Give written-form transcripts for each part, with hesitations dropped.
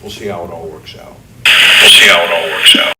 We'll see how it all works out. We'll see how it all works out.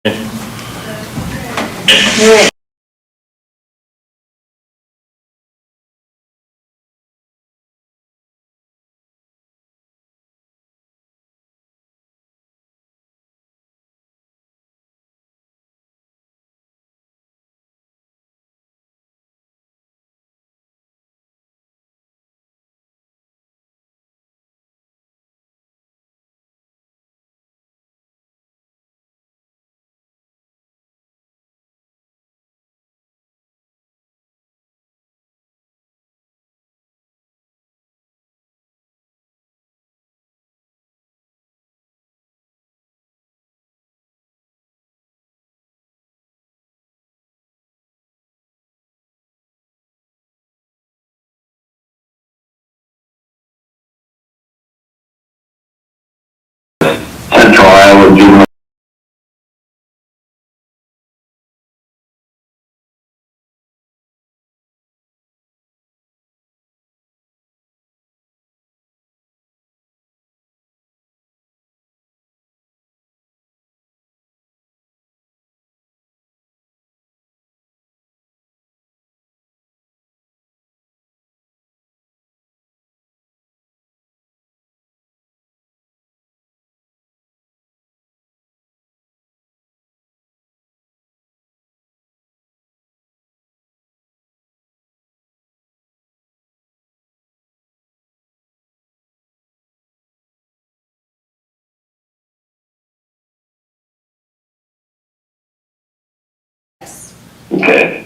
All right. Central Iowa Juvenile. Okay.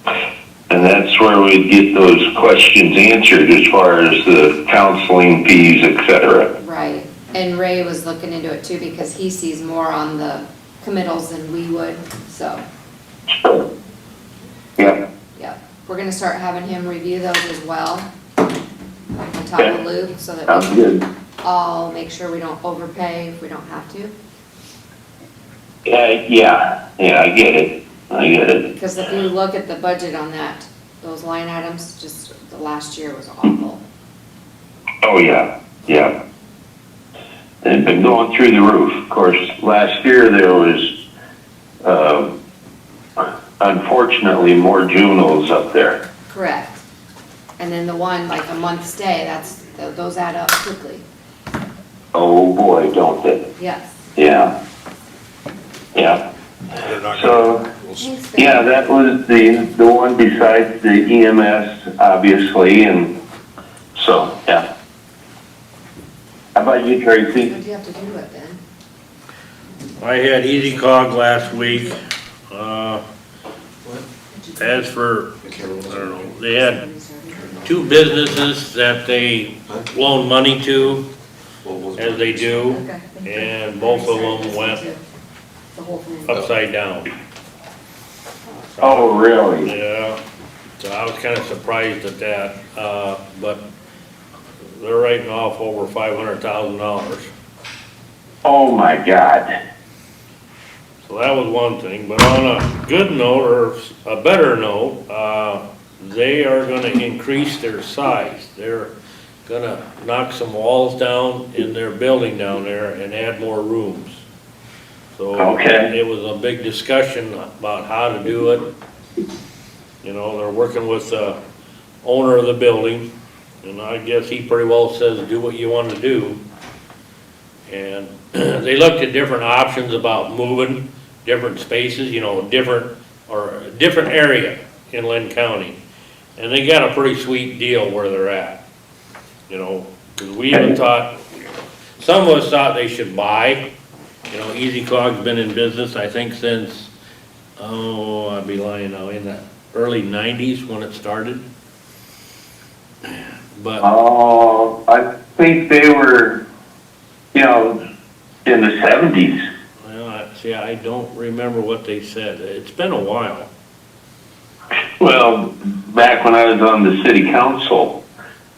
And that's where we get those questions answered as far as the counseling fees, et cetera. Right, and Ray was looking into it too because he sees more on the committals than we would, so. Sure. Yeah. Yep, we're gonna start having him review those as well, on top of Luke, so that Sounds we good. can all make sure we don't overpay if we don't have to. Yeah, I get it. Because if you look at the budget on that, those line items, just the last year was awful. Oh, yeah. They've been going through the roof. Of course, last year there was, unfortunately, more juveniles up there. Correct. And then the one, like a month stay, those add up quickly. Oh, boy, don't they? Yes. Yeah. So, Thanks, Ben. yeah, that was the one besides the EMS, obviously, and so, yeah. How about you, Tracy? What do you have to do with then? I had Easy Cog last week. As for, I don't know, they had two businesses that they loan money to, as they do, and both of them went upside down. Oh, really? Yeah, so I was kind of surprised at that, but they're writing off over $500,000. Oh, my God. So that was one thing, but on a good note, or a better note, they are gonna increase their size. They're gonna knock some walls down in their building down there and add more rooms. So Okay. it was a big discussion about how to do it. You know, they're working with the owner of the building, and I guess he pretty well says, do what you want to do. And they looked at different options about moving different spaces, you know, different area in Lynn County. And they got a pretty sweet deal where they're at, you know, because we even thought, some of us thought they should buy. You know, Easy Cog's been in business, I think, since, I'd be lying now, in the early 90s when it started. But, Oh, I think they were, in the 70s. well, see, I don't remember what they said. It's been a while. Well, back when I was on the city council,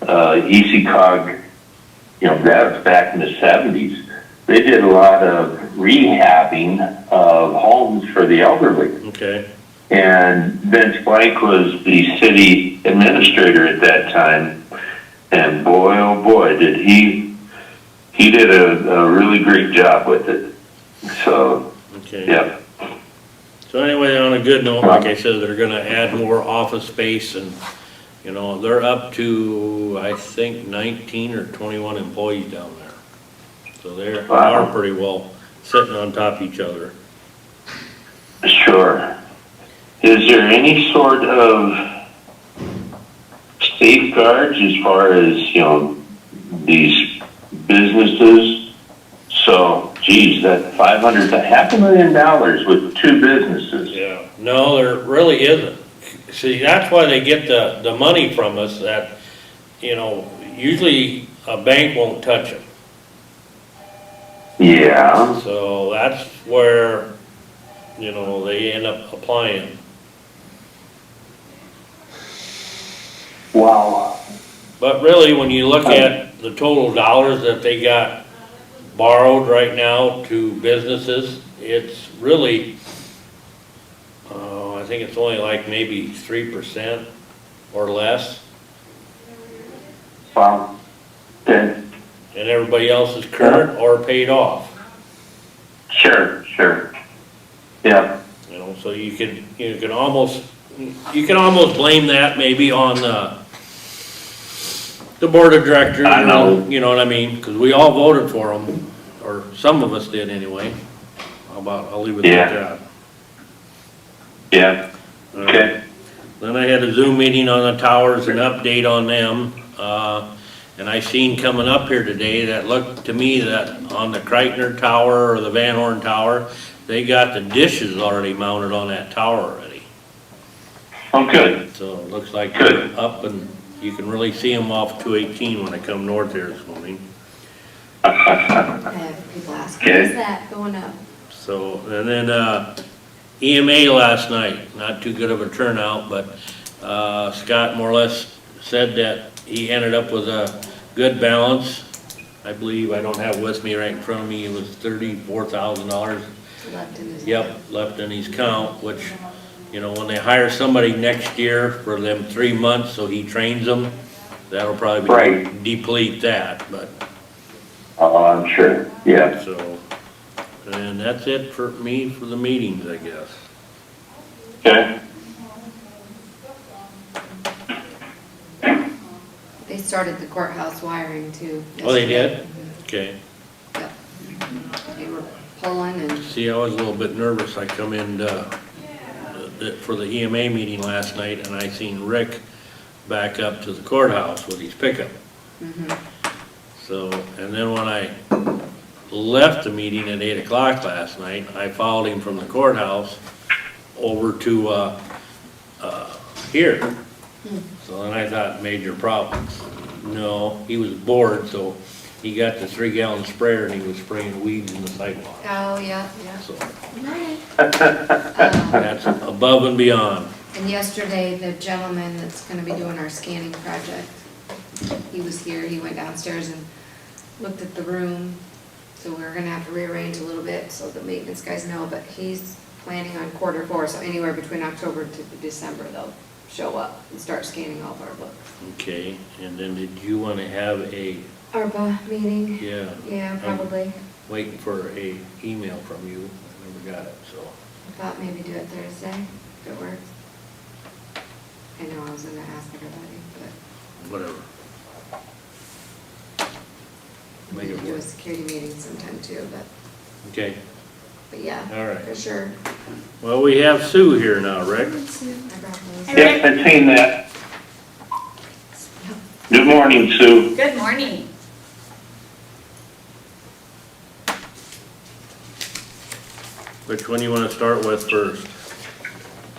EasyCog, that was back in the 70s. They did a lot of rehabbing of homes for the elderly. Okay. And Vince Blank was the city administrator at that time. And boy, oh boy, did he did a really great job with it. So, Okay. Yeah. So anyway, on a good note, like I said, they're gonna add more office space and, you know, they're up to, I think, 19 or 21 employees down there. So they Wow. are pretty well sitting on top of each other. Sure. Is there any sort of safeguards as far as, these businesses? So, geez, that $500,000 with two businesses. Yeah. No, there really isn't. See, that's why they get the money from us that, you know, usually a bank won't touch them. Yeah. So that's where, you know, they end up applying. Wow. But really, when you look at the total dollars that they got borrowed right now to businesses, it's really, I think it's only like maybe 3% or less. Wow. Okay. And everybody else is current or paid off. Sure. Yeah. You know, so you can almost blame that maybe on the board of directors. I know. You know what I mean? Because we all voted for them, or some of us did anyway. I'll leave it at that. Yeah. Okay. Then I had a Zoom meeting on the towers, an update on them. And I seen coming up here today that looked to me that on the Kreitner Tower or the Van Horn Tower, they got the dishes already mounted on that tower already. Oh, good. So it looks like Good. they're up and you can really see them off 218 when they come north here this morning. I have people ask, what is that going up? So, and then EMA last night, not too good of a turnout, but Scott more or less said that he ended up with a good balance. I believe, I don't have it with me right in front of me, it was $34,000. Left in his. Yep, left in his count, which, you know, when they hire somebody next year for them 3 months, so he trains them, that'll probably Right. deplete that, but, Oh, I'm sure. Yeah. so, and that's it for me for the meetings, I guess. Okay. They started the courthouse wiring too. Oh, they did? Mhm. Okay. Yep. They were pulling and, See, I was a little bit nervous. I come in for the EMA meeting last night and I seen Rick back up to the courthouse with his pickup. So, and then when I left the meeting at 8 o'clock last night, I followed him from the courthouse over to here. So then I thought major problems. No, he was bored, so he got the 3-gallon sprayer and he was spraying weeds in the sidewalk. oh, yeah. So Right. that's above and beyond. And yesterday, the gentleman that's gonna be doing our scanning project, he was here, he went downstairs and looked at the room. So we're gonna have to rearrange a little bit so the maintenance guys know, but he's planning on Q4, so anywhere between October to December, they'll show up and start scanning all of our books. Okay, and then did you want to have a, ARPA meeting? yeah, Yeah, probably. waiting for a email from you. I never got it, so. I thought maybe do it Thursday, if it works. I know I was gonna ask everybody, but Whatever. we Make it could do a work. security meeting sometime too, Okay, but yeah, all right. for sure. Well, we have Sue here now, Rick. I brought those. Yep, I've seen that. Good morning, Sue. Good morning. Which one you want to start with first?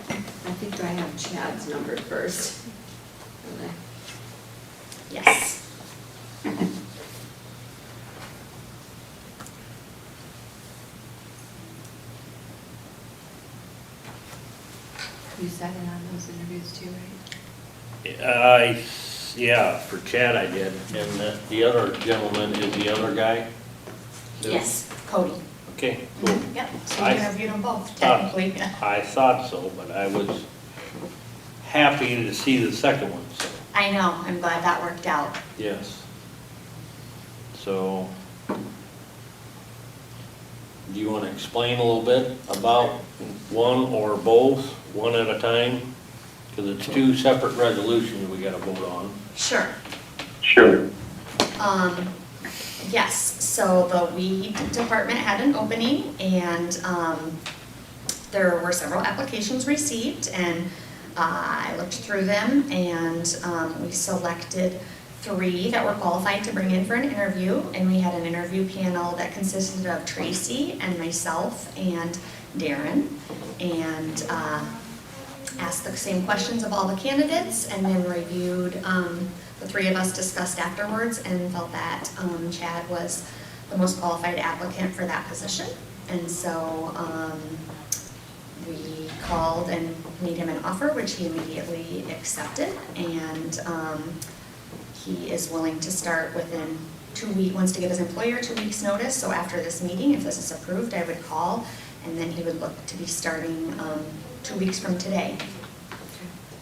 I think I have Chad's number first. Okay. Yes. You sat in on those interviews too, right? Yeah, for Chad I did, and the other gentleman is the other guy? Sue? Yes, Cody. Okay, cool. Yep, so I you interviewed them both thought- technically. I thought so, but I was happy to see the second one, so, I know, I'm glad that worked out. yes. So, Do you wanna explain a little bit about one or both, one at a time? Cause it's two separate resolutions we gotta vote on. Sure. Sure. Yes, so the weed department had an opening and, there were several applications received and, I looked through them and, we selected 3 that were qualified to bring in for an interview. And we had an interview panel that consisted of Tracy and myself and Darren. And, asked the same questions of all the candidates and then reviewed, the 3 of us discussed afterwards and felt that Chad was the most qualified applicant for that position. And so we called and made him an offer, which he immediately accepted. And he is willing to start within 2 weeks, wants to give his employer 2 weeks' notice. So after this meeting, if this is approved, I would call and then he would look to be starting 2 weeks from today.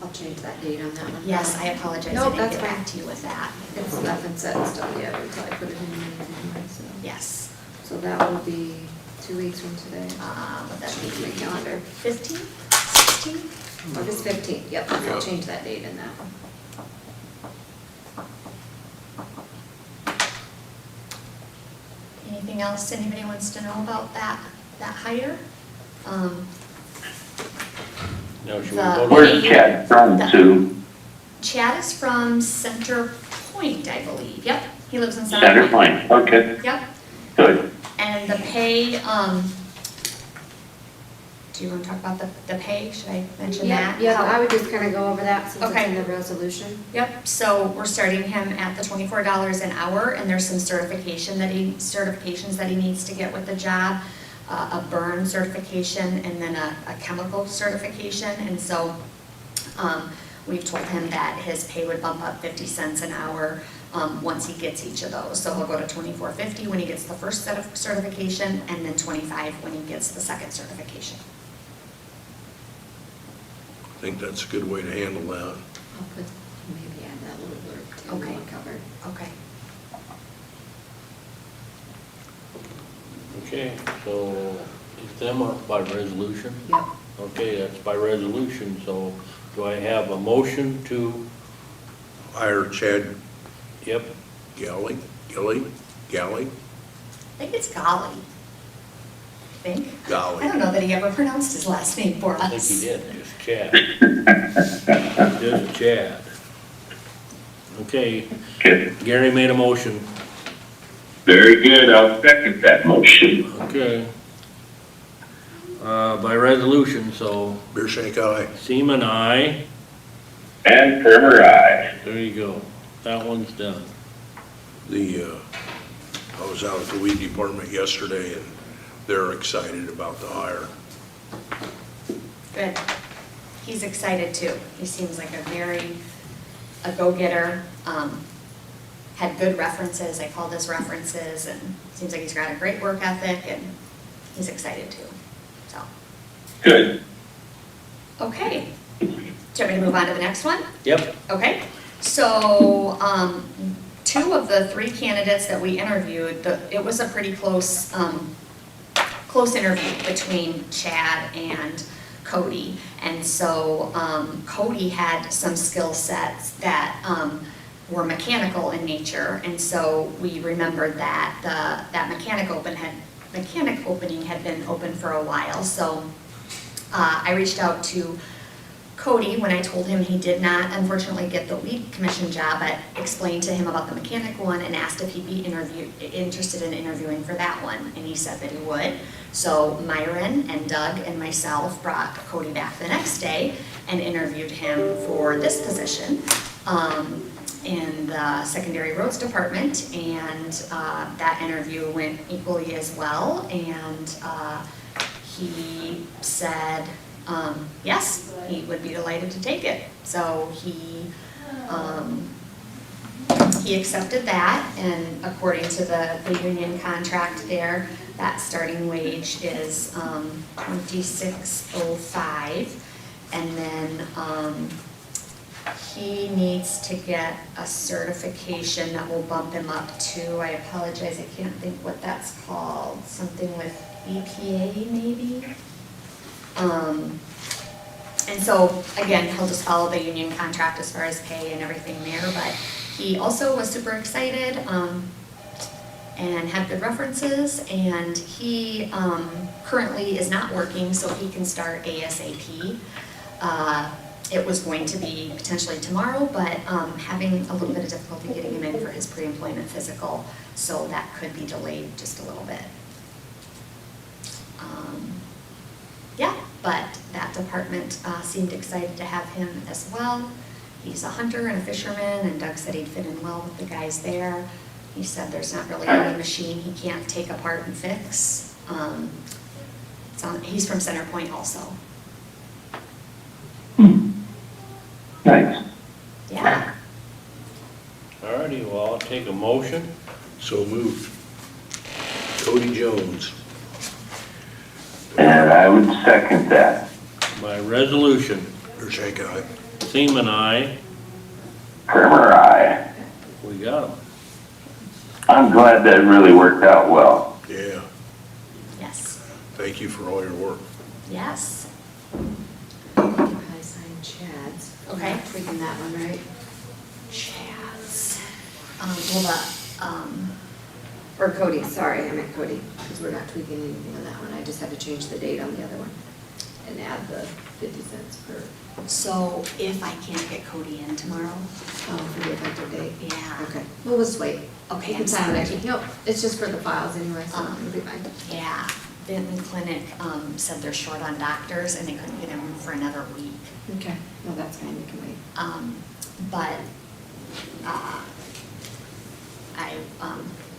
I'll change that date on that one. Yes, I apologize, No, I didn't that's get back fine. to you with that. It's nothing set in stone yet until I put it in the meeting anyway, so. Yes. So that will be 2 weeks from today. Would that Change be my calendar. 15, 16? August 15th, yep, I'll change that date in that one. Anything else anybody wants to know about that hire? Now, should we The- vote on Where's Chad from, Sue? Chad is from Center Point, I believe. Yep, he lives in Center Point, okay, Yep, good. and the pay, do you want to talk about the pay? Should I mention that? Yeah, How- I would just kind of go over that since it's Okay. in the resolution. Yep, so we're starting him at the $24 an hour, and there's some certifications that he needs to get with the job, a burn certification, and then a chemical certification, and so, we've told him that his pay would bump up 50 cents an hour, once he gets each of those. So he'll go to $24.50 when he gets the first set of certification, and then $25 when he gets the second certification. I think that's a good way to handle that. I'll put, maybe add that little blurb too, Okay. one covered. Okay. Okay, so is them up by resolution? Yep. Okay, that's by resolution, so do I have a motion to, Hire Chad yep, Galley? I think it's Golly. I think. I Golly. don't know that he ever pronounced his last name for us. I think he did, just Chad. Just Chad. Okay, Okay, Gary made a motion. very good, I'll second that motion. Okay. By resolution, so Beer Shank Eye. Seaman, aye. And Primer, aye. There you go. That one's done. I was out at the weed department yesterday and they're excited about the hire. Good. He's excited too. He seems like a go-getter. Had good references. I called his references and seems like he's got a great work ethic and he's excited too. So, Good. okay. Do you want me to move on to the next one? Yep. Okay, so, 2 of the 3 candidates that we interviewed, it was a pretty close interview between Chad and Cody. And so, Cody had some skill sets that, were mechanical in nature, and so we remembered that that mechanic opening had been open for a while, so, I reached out to Cody, when I told him he did not unfortunately get the weed commission job, I explained to him about the mechanic one and asked if he'd be interested in interviewing for that one, and he said that he would. So Myron and Doug and myself brought Cody back the next day and interviewed him for this position in the secondary roads department, and that interview went equally as well, and he said yes, he would be delighted to take it. So he accepted that, and according to the union contract there, that starting wage is $26.05, and then he needs to get a certification that will bump him up to, I apologize, I can't think what that's called, something with EPA maybe. And so, again, he'll just follow the union contract as far as pay and everything there, but he also was super excited, and had good references, and he, currently is not working, so he can start ASAP. It was going to be potentially tomorrow, but, having a little bit of difficulty getting him in for his pre-employment physical, so that could be delayed just a little bit. Yeah, but that department seemed excited to have him as well. He's a hunter and a fisherman, and Doug said he'd fit in well with the guys there. He said there's not really any machine he can't take apart and fix. He's from Center Point also. Nice. Yeah. Alrighty, well, I'll take a motion. So moved. Cody Jones. And I would second that. By resolution, Shake eye. Seaman, aye. Primer, aye. We got him. I'm glad that really worked out well. Yeah, Yes. thank you for all your work. Yes. You can probably sign Chad's. Okay. We're not tweaking that one, right? Chads. Or Cody, sorry, I meant Cody, because we're not tweaking anything on that one. I just had to change the date on the other one and add the 50 cents per, So if I can't get Cody in tomorrow, for the effective date. yeah. Okay, well, we'll just wait. Okay, You can I'm sign it. sorry. Nope, it's just for the files anyway, so Um, it'll be fine. Yeah, Benton Clinic said they're short on doctors and they couldn't get him for another week. Okay, well, that's fine, you can wait. But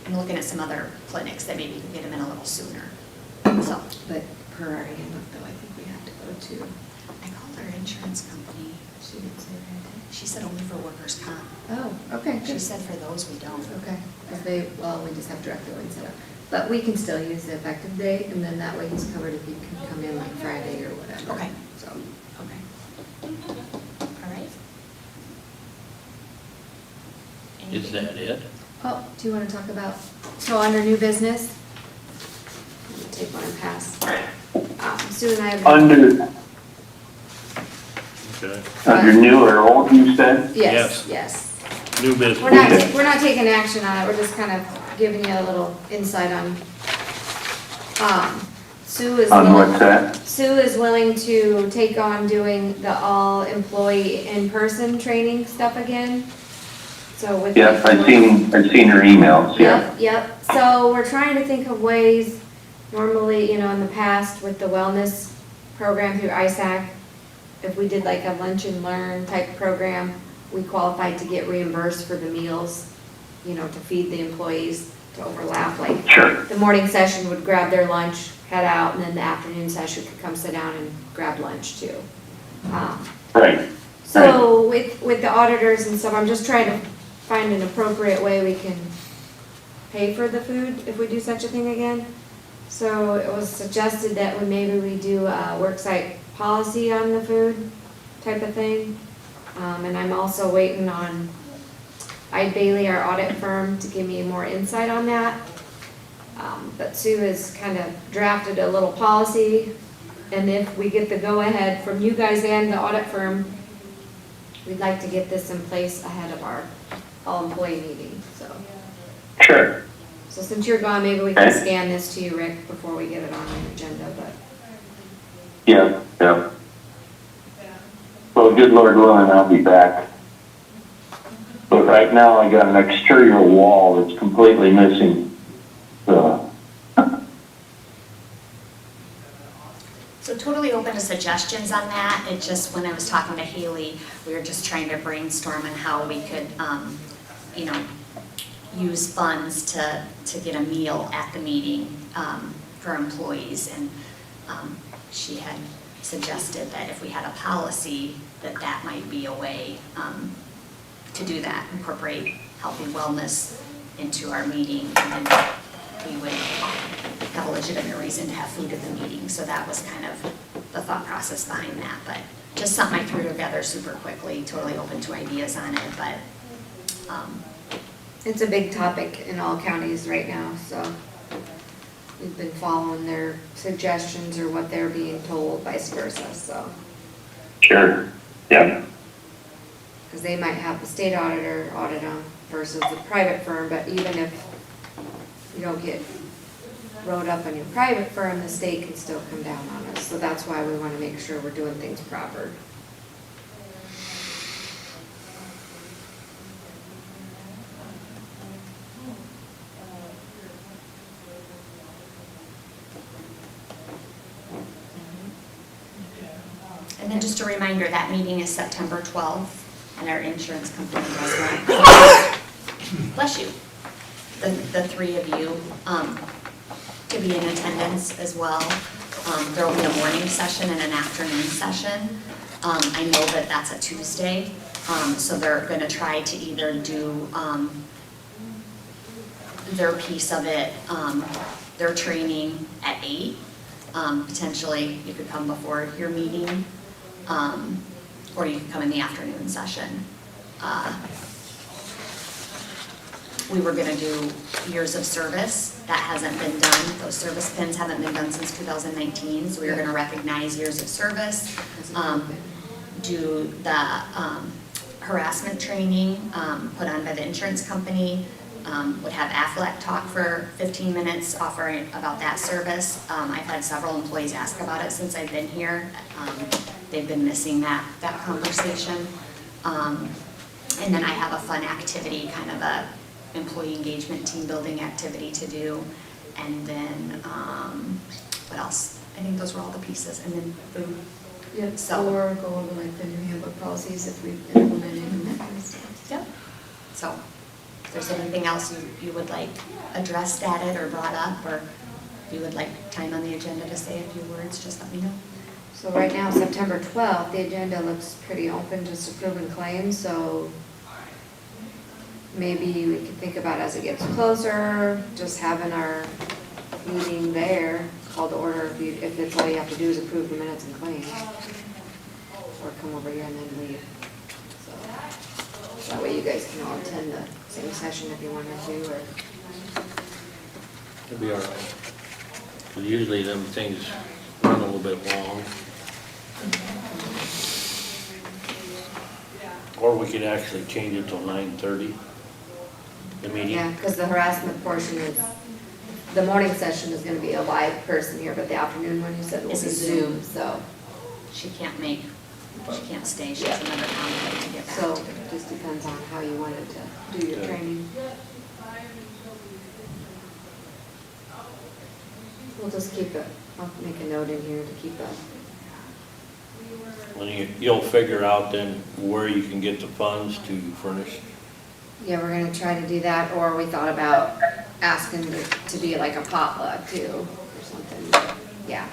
I'm looking at some other clinics that maybe could get him in a little sooner. So But per our handbook though, I think we have to go to, I called our insurance company. she didn't say that. She said only for workers' comp. Oh, okay, She good. said for those we don't. Okay, because we just have direct billing set up. But we can still use the effective date, and then that way he's covered if he can come in like Friday or whatever. Okay. So, Okay. All right. Is that it? oh, do you want to talk about, so under new business? Let me take one and pass. Sue and I have. Under new or old, you said? Yes, yes. New business. We're not taking action on it, we're just kind of giving you a little insight on, Sue is. On what's that? Sue is willing to take on doing the all-employee in-person training stuff again, so with. Yes, I've seen her emails, yeah. Yep, so we're trying to think of ways, normally, in the past with the wellness program through ISAC, if we did like a lunch and learn type program, we qualified to get reimbursed for the meals, to feed the employees, to overlap, like. Sure. The morning session would grab their lunch, head out, and then the afternoon session could come sit down and grab lunch too. Right. So with the auditors and stuff, I'm just trying to find an appropriate way we can pay for the food if we do such a thing again. So it was suggested that maybe we do a worksite policy on the food type of thing. And I'm also waiting on Ide Bailey, our audit firm, to give me more insight on that. But Sue has kind of drafted a little policy, and if we get the go-ahead from you guys and the audit firm, we'd like to get this in place ahead of our all-employee meeting, so. Sure. So since you're gone, maybe we can Okay. scan this to you, Rick, before we get it on the agenda, but. Yeah, yeah. Well, good Lord willing, I'll be back. But right now, I got an exterior wall that's completely missing. So totally open to suggestions on that. It just, when I was talking to Haley, we were just trying to brainstorm on how we could, use funds to get a meal at the meeting for employees. And she had suggested that if we had a policy, that might be a way to do that, incorporate health and wellness into our meeting, and then we would have a legitimate reason to have food at the meeting. So that was kind of the thought process behind that, but just something I threw together super quickly, totally open to ideas on it, but It's a big topic in all counties right now, so. we've been following their suggestions or what they're being told, vice versa, so. Sure, yeah, Because they might have the state auditor audit them versus the private firm, but even if you don't get wrote up on your private firm, the state can still come down on us. So that's why we want to make sure we're doing things proper. And then just a reminder, that meeting is September 12th, and our insurance company does want, bless you, the three of you to be in attendance as well. There will be a morning session and an afternoon session. I know that that's a Tuesday, so they're gonna try to either do their piece of it, their training at 8. Potentially, you could come before your meeting, or you could come in the afternoon session. We were gonna do years of service, that hasn't been done, those service pins haven't been done since 2019, so we were gonna recognize years of service, do the harassment training put on by the insurance company, would have Aflac talk for 15 minutes offering about that service. I've had several employees ask about it since I've been here. They've been missing that conversation. And then I have a fun activity, kind of a employee engagement, team building activity to do. And then, what else? I think those were all the pieces. And then food. Yep, So- or go over like the new handbook policies if we've implemented and that kind of stuff. Yep. So, if there's anything else you would like addressed at it or brought up, or if you would like time on the agenda to say a few words, just let me know. So right now, September 12th, the agenda looks pretty open, just approving claims, so maybe we could think about as it gets closer, just having our meeting there, call to order if it's all you have to do is approve the minutes and claims. Or come over here and then leave. So that way you guys can all attend the same session if you wanted to, or. It'll be all right. 'Cause usually them things run a little bit long. Or we could actually change it till 9:30, the meeting. Yeah, because the harassment portion is, the morning session is gonna be a live person here, but the afternoon one you said will be Is a Zoom, so. She can't stay, she has another conflict to get back So to. it just depends on how you wanted to do your Okay. training. We'll just keep it, I'll make a note in here to keep that. And you'll figure out then where you can get the funds to furnish. Yeah, we're gonna try to do that, or we thought about asking to be like a potluck too, or something. But yeah,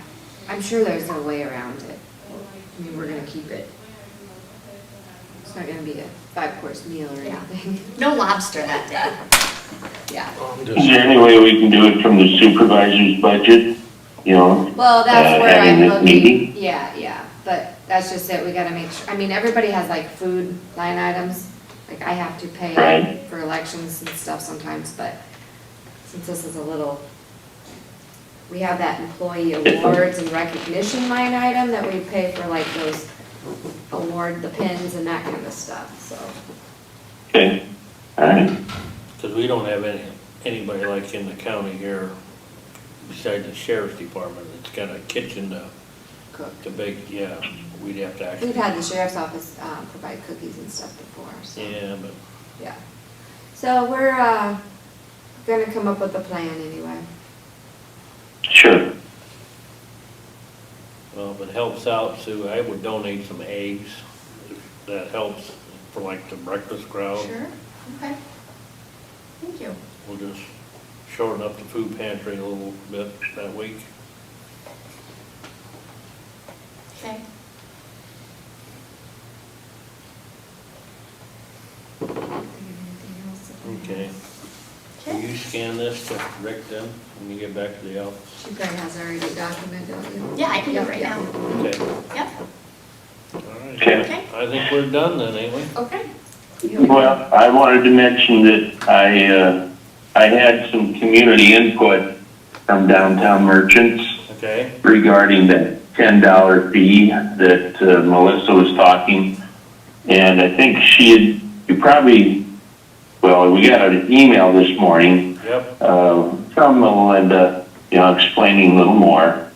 I'm sure there's a way around it. I mean, we're gonna keep it. It's not gonna be a 5-course meal or Yeah. anything. No lobster that day. Yeah. is there any way we can do it from the supervisor's budget, you know? Well, that's where having I'm this looking, meeting? yeah, but that's just it, we gotta make sure, I mean, everybody has like food line items, like I have to pay Right. for elections and stuff sometimes, but since this is a little, we have that employee awards and recognition line item that we pay for like those award, the pins and that kind of stuff, so. Okay, all right, Because we don't have anybody like in the county here besides the sheriff's department that's got a kitchen Cook. to bake, yeah, we'd have to We've actually, had the sheriff's office provide cookies and stuff before, so. yeah, but Yeah. So we're gonna come up with a plan anyway. sure, well, if it helps out, Sue, I would donate some eggs. If that helps for like the breakfast crowd. Sure, okay. Thank you. We'll just shorten up the food pantry a little bit that week. Okay. Okay. Will you scan this to Rick then, when you get back to the office? She probably has already documented, don't you? Yeah, I can do it right Yeah. now. Okay, Yep, all right. okay. okay, I think we're done then, ain't we? okay. Well, I wanted to mention that I had some community input from downtown merchants Okay, regarding that $10 fee that Melissa was talking. And I think you probably, well, we got an email this morning yep, from Melinda, explaining a little more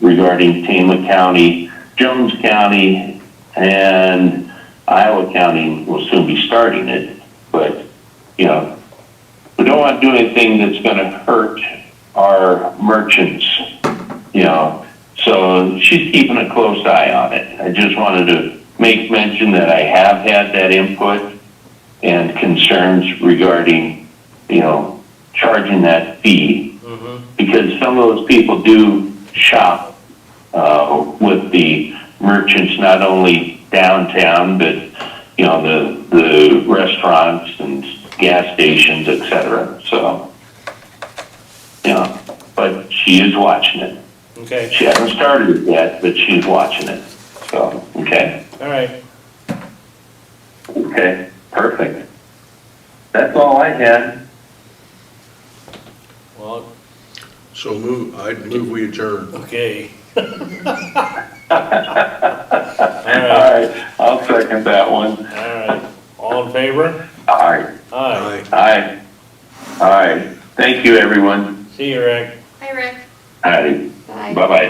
regarding Tama County, Jones County, and Iowa County will soon be starting it. But, we don't want to do anything that's going to hurt our merchants, So she's keeping a close eye on it. I just wanted to make mention that I have had that input and concerns regarding, charging that fee. Because some of those people do shop with the merchants, not only downtown, but, the restaurants and gas stations, et cetera. So, but she is watching it. okay, She hasn't started it yet, but she's watching it. So, okay. all right. Okay, perfect. That's all I had. Well, So I'd move we adjourn. okay. All Alright, right, I'll second that one. alright. All in favor? All right, Aye. aye. All right, thank you, everyone. See you, Rick. Hi, Rick. All right, Bye. bye-bye.